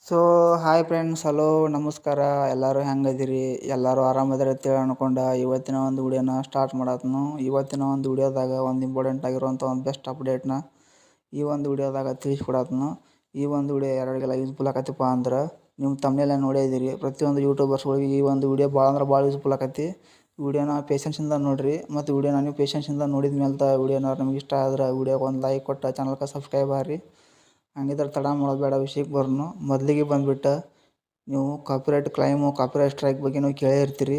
So hi friends, hello ನಮಸ್ಕಾರ. ಎಲ್ಲರೂ ಹೆಂಗದಿರಿ? ಎಲ್ಲರೂ ಆರಾಮದಿರಿ ಅಂತೇಳಿ ಅನ್ಕೊಂಡು ಇವತ್ತಿನ ಒಂದು ವಿಡಿಯೋನ ಸ್ಟಾರ್ಟ್ ಮಾಡತ್ನು. ಇವತ್ತಿನ ಒಂದು ವಿಡಿಯೋದಾಗ ಒಂದು ಇಂಪಾರ್ಟೆಂಟ್ ಆಗಿರುವಂಥ ಒಂದು ಬೆಸ್ಟ್ ಅಪ್ಡೇಟ್ನ ಈ ಒಂದು ವಿಡಿಯೋದಾಗ ತಿಳಿಸ್ಕೊಡತ್ನು. ಈ ಒಂದು ವಿಡಿಯೋ ಯಾರಿಗೆಲ್ಲ ಯೂಸ್ಫುಲ್ ಆಕತಿಪ್ಪ ಅಂದ್ರೆ, ನೀವು ತಮ್ಮನೆಲ್ಲ ನೋಡಿದಿರಿ. ಪ್ರತಿಯೊಂದು ಯೂಟ್ಯೂಬರ್ಸ್ಗಳಿಗೆ ಈ ಒಂದು ವಿಡಿಯೋ ಭಾಳ ಅಂದ್ರೆ ಭಾಳ ಯೂಸ್ಫುಲ್ ಆಕತಿ. ವಿಡಿಯೋನ ಪೇಷನ್ಸಿಂದ ನೋಡಿರಿ. ಮತ್ತು ವಿಡಿಯೋನ ನೀವು ಪೇಷನ್ಸಿಂದ ನೋಡಿದ ಮೇಲೆ ವಿಡಿಯೋನ ನಿಮ್ಗೆ ಇಷ್ಟ ಆದ್ರೆ ವಿಡಿಯೋಗೆ ಒಂದು ಲೈಕ್ ಕೊಟ್ಟು ಚಾನಲ್ಗೆ ಸಬ್ಸ್ಕ್ರೈಬ್ ಆಗಿರಿ. ಹಂಗಿದ್ರೆ ತಡ ಮಾಡೋದು ಬೇಡ, ವಿಷಯಕ್ಕೆ ಬರೋನು. ಮೊದಲಿಗೆ ಬಂದುಬಿಟ್ಟು ನೀವು ಕಾಪಿರೈಟ್ ಕ್ಲೈಮು, ಕಾಪಿರೈಟ್ ಸ್ಟ್ರೈಕ್ ಬಗ್ಗೆ ನೀವು ಕೇಳೇ ಇರ್ತೀರಿ.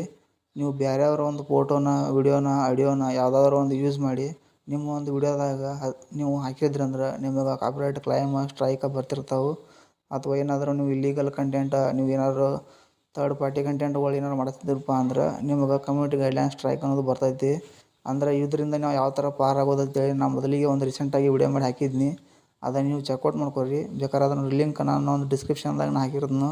ನೀವು ಬೇರೆಯವ್ರ ಒಂದು ಫೋಟೋನ, ವಿಡಿಯೋನ, ಆಡಿಯೋನ ಯಾವುದಾದ್ರೂ ಒಂದು ಯೂಸ್ ಮಾಡಿ ನಿಮ್ಮ ಒಂದು ವಿಡಿಯೋದಾಗ ನೀವು ಹಾಕಿದ್ರಿ ಅಂದ್ರೆ ನಿಮಗೆ ಕಾಪಿರೈಟ್ ಕ್ಲೈಮ್ ಸ್ಟ್ರೈಕ್ ಬರ್ತಿರ್ತಾವೆ. ಅಥವಾ ಏನಾದರೂ ನೀವು ಇಲ್ಲೀಗಲ್ ಕಂಟೆಂಟ್, ನೀವು ಏನಾದರೂ ಥರ್ಡ್ ಪಾರ್ಟಿ ಕಂಟೆಂಟ್ಗಳು ಏನಾರು ಮಾಡ್ತಿದ್ರಪ್ಪ ಅಂದ್ರೆ ನಿಮಗೆ ಕಮ್ಯುನಿಟಿ ಗೈಡ್ಲೈನ್ ಸ್ಟ್ರೈಕ್ ಅನ್ನೋದು ಬರ್ತೈತಿ. ಅಂದರೆ ಇದರಿಂದ ನಾವು ಯಾವ ಥರ ಪಾರಾಗೋದು ಅಂತೇಳಿ ನಾನು ಮೊದಲಿಗೆ ಒಂದು ರೀಸೆಂಟಾಗಿ ವಿಡಿಯೋ ಮಾಡಿ ಹಾಕಿದ್ನಿ. ಅದನ್ನು ನೀವು ಚೆಕ್ಔಟ್ ಮಾಡ್ಕೊರಿ. ಬೇಕಾದ್ರೆ ಅದನ್ನು ಲಿಂಕ್ ನಾನು ಒಂದು ಡಿಸ್ಕ್ರಿಪ್ಷನ್ದಾಗ ನಾನು ಹಾಕಿರೋದನ್ನು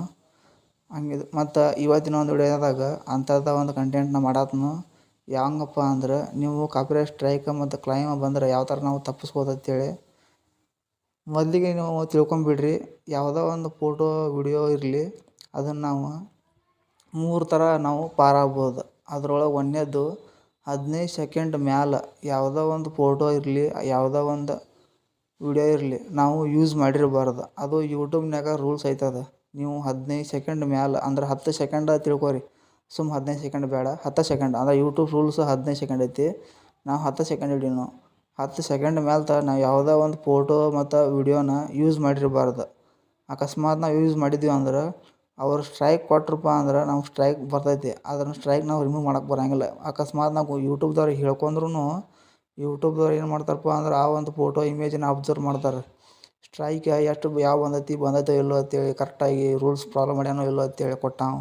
ಹಂಗೆ. ಮತ್ತು ಇವತ್ತಿನ ಒಂದು ವಿಡಿಯೋದಾಗ ಅಂಥದ್ದು ಒಂದು ಕಂಟೆಂಟ್ನ ಮಾಡತ್ನು. ಹೆಂಗಪ್ಪ ಅಂದ್ರೆ, ನೀವು ಕಾಪಿರೈಟ್ ಸ್ಟ್ರೈಕ್ ಮತ್ತು ಕ್ಲೈಮ್ ಬಂದರೆ ಯಾವ ಥರ ನಾವು ತಪ್ಪಿಸ್ಬೋದು ಅಂತೇಳಿ ಮೊದಲಿಗೆ ನೀವು ತಿಳ್ಕೊಂಬಿಡ್ರಿ. ಯಾವುದೋ ಒಂದು ಫೋಟೋ ವಿಡಿಯೋ ಇರಲಿ, ಅದನ್ನು ನಾವು 3 ಥರ ನಾವು ಪಾರಾಗ್ಬೋದು. ಅದರೊಳಗೆ ಒಂದನೇದು 15 ಸೆಕೆಂಡ್ ಮ್ಯಾಲೆ ಯಾವುದೋ ಒಂದು ಫೋಟೋ ಇರಲಿ, ಯಾವುದೋ ಒಂದು ವಿಡಿಯೋ ಇರಲಿ ನಾವು ಯೂಸ್ ಮಾಡಿರಬಾರ್ದು. ಅದು ಯೂಟ್ಯೂಬ್ನಾಗ ರೂಲ್ಸ್ ಐತದ. ನೀವು 15 ಸೆಕೆಂಡ್ ಮ್ಯಾಲೆ ಅಂದ್ರೆ 10 ಸೆಕೆಂಡ್ ತಿಳ್ಕೊರಿ. 15 ಸೆಕೆಂಡ್ ಬೇಡ, 10 ಸೆಕೆಂಡ್ ಅಂದ್ರೆ ಯೂಟ್ಯೂಬ್ ರೂಲ್ಸ್ 15 ಸೆಕೆಂಡ್ ಐತಿ. ನಾವು 10 ಸೆಕೆಂಡ್ ಹಿಡೀನು. 10 ಸೆಕೆಂಡ್ ಮ್ಯಾಲೆ ನಾವು ಯಾವುದೋ ಒಂದು ಫೋಟೋ ಮತ್ತು ವಿಡಿಯೋನ ಯೂಸ್ ಮಾಡಿರಬಾರ್ದು. ಅಕಸ್ಮಾತ್ ನಾವು ಯೂಸ್ ಮಾಡಿದ್ವಿ ಅಂದ್ರೆ ಅವ್ರು ಸ್ಟ್ರೈಕ್ ಕೊಟ್ರಪ್ಪ ಅಂದ್ರೆ ನಮ್ಗೆ ಸ್ಟ್ರೈಕ್ ಬರ್ತೈತಿ. ಅದನ್ನು ಸ್ಟ್ರೈಕ್ ನಾವು ರಿಮೂವ್ ಮಾಡೋಕ್ಕೆ ಬರೋಂಗಿಲ್ಲ. ಅಕಸ್ಮಾತ್ ನಾವು ಯೂಟ್ಯೂಬ್ದವ್ರಿಗೆ ಹೇಳ್ಕೊಂಡ್ರೂ ಯೂಟ್ಯೂಬ್ದವ್ರು ಏನು ಮಾಡ್ತಾರಪ್ಪ ಅಂದ್ರೆ ಆ ಒಂದು ಫೋಟೋ ಇಮೇಜನ್ನ ಅಬ್ಸರ್ವ್ ಮಾಡ್ತಾರೆ. ಸ್ಟ್ರೈಕ್ ಎಷ್ಟು ಯಾವ ಬಂದೈತೋ ಇಲ್ಲೋ ಅಂತೇಳಿ ಕರೆಕ್ಟಾಗಿ ರೂಲ್ಸ್ ಫಾಲೋ ಮಾಡ್ಯಾನೋ ಇಲ್ಲೋ ಅಂತೇಳಿ ಕೊಟ್ಟಾವ.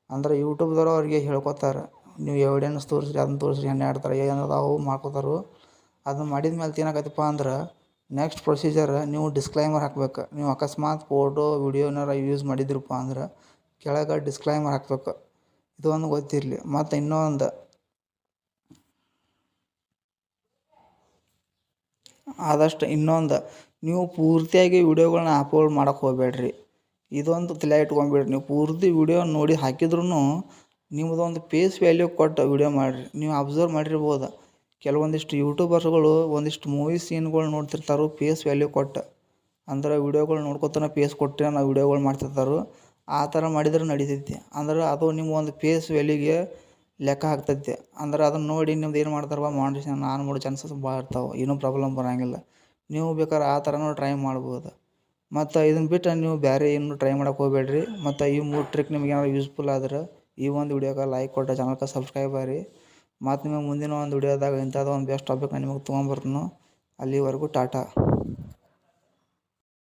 ಅಂದ್ರೆ ಯೂಟ್ಯೂಬ್ದವ್ರು ಅವ್ರಿಗೆ ಹೇಳ್ಕೊತಾರೆ, ನೀವು ಎವಿಡೆನ್ಸ್ ತೋರಿಸ್ರಿ, ಅದನ್ನ ತೋರಿಸ್ರಿ, ಹೆಣ್ಣೆ ಆಡ್ತಾರೆ, ಏನದಾವು ಮಾಡ್ಕೋತಾರೆ. ಅದನ್ನ ಮಾಡಿದ ಮೇಲೆ ಏನಾಗತ್ತಪ್ಪ ಅಂದ್ರೆ ನೆಕ್ಸ್ಟ್ ಪ್ರೊಸೀಜರ್ ನೀವು ಡಿಸ್ಕ್ಲೈಮರ್ ಹಾಕ್ಬೇಕು. ನೀವು ಅಕಸ್ಮಾತ್ ಫೋಟೋ ವಿಡಿಯೋನಾರ ಯೂಸ್ ಮಾಡಿದ್ರಪ್ಪ ಅಂದ್ರೆ ಕೆಳಗೆ ಡಿಸ್ಕ್ಲೈಮರ್ ಹಾಕ್ಬೇಕು. ಇದು ಒಂದು ಗೊತ್ತಿರಲಿ. ಮತ್ತು ಇನ್ನೊಂದು, ನೀವು ಪೂರ್ತಿಯಾಗಿ ವಿಡಿಯೋಗಳನ್ನ ಅಪ್ಲೋಡ್ ಮಾಡೋಕ್ಕೆ ಹೋಗಬೇಡ್ರಿ. ಇದೊಂದು ತಲೆ ಇಟ್ಕೊಂಬಿಡ್ರಿ. ನೀವು ಪೂರ್ತಿ ವಿಡಿಯೋ ನೋಡಿ ಹಾಕಿದ್ರೂ ನಿಮ್ಮದೊಂದು ಫೇಸ್ ವ್ಯಾಲ್ಯೂ ಕೊಟ್ಟು ವಿಡಿಯೋ ಮಾಡಿರಿ. ನೀವು ಅಬ್ಸರ್ವ್ ಮಾಡಿರ್ಬೋದು, ಕೆಲವೊಂದಿಷ್ಟು ಯೂಟ್ಯೂಬರ್ಸ್ಗಳು ಒಂದಿಷ್ಟು ಮೂವಿ ಸೀನ್ಗಳು ನೋಡ್ತಿರ್ತಾರೆ ಫೇಸ್ ವ್ಯಾಲ್ಯೂ ಕೊಟ್ಟು. ಅಂದ್ರೆ ವಿಡಿಯೋಗಳು ನೋಡ್ಕೊತಾನೆ ಫೇಸ್ ಕೊಟ್ಟರೆ ನಾವು ವಿಡಿಯೋಗಳು ಮಾಡ್ತಿರ್ತಾರೆ. ಆ ಥರ ಮಾಡಿದ್ರೆ ನಡಿತೈತಿ. ಅಂದ್ರೆ ಅದು ನಿಮ್ಮ ಒಂದು ಫೇಸ್ ವ್ಯಾಲ್ಯೂಗೆ ಲೆಕ್ಕ ಹಾಕ್ತೈತಿ. ಅಂದ್ರೆ ಅದನ್ನು ನೋಡಿ ನಿಮ್ದು ಏನು ಮಾಡ್ತಾರಪ್ಪ ಮಾನಿಟೈಸೇಷನ್ ಆನ್ ಮಾಡೋ ಚಾನ್ಸಸ್ ಭಾಳ ಇರ್ತಾವೆ. ಏನೂ ಪ್ರಾಬ್ಲಮ್ ಬರೋಂಗಿಲ್ಲ. ನೀವು ಬೇಕಾದ್ರೆ ಆ ಥರನೂ ಟ್ರೈ ಮಾಡ್ಬೋದು. ಮತ್ತು ಇದನ್ನು ಬಿಟ್ಟು ನೀವು ಬೇರೆ ಏನು ಟ್ರೈ ಮಾಡೋಕ್ಕೆ ಹೋಗಬೇಡ್ರಿ. ಮತ್ತು ಈ 3 ಟ್ರಿಕ್ ನಿಮ್ಗೆ ಏನಾದ್ರು ಯೂಸ್ಫುಲ್ ಆದ್ರೆ ಈ ಒಂದು ವಿಡಿಯೋಗೆ ಲೈಕ್ ಕೊಟ್ಟು ಚಾನಲ್ಗೆ ಸಬ್ಸ್ಕ್ರೈಬ್ ಆಗಿರಿ. ಮತ್ತು ನಿಮಗೆ ಮುಂದಿನ ಒಂದು ವಿಡಿಯೋದಾಗ ಇಂಥದ್ದು ಒಂದು ಬೆಸ್ಟ್ ಟಾಪಿಕ್ ನಾನು ನಿಮಗೆ ತೊಗೊಂಬರ್ತೀನಿ. ಅಲ್ಲಿವರೆಗೂ ಟಾಟಾ.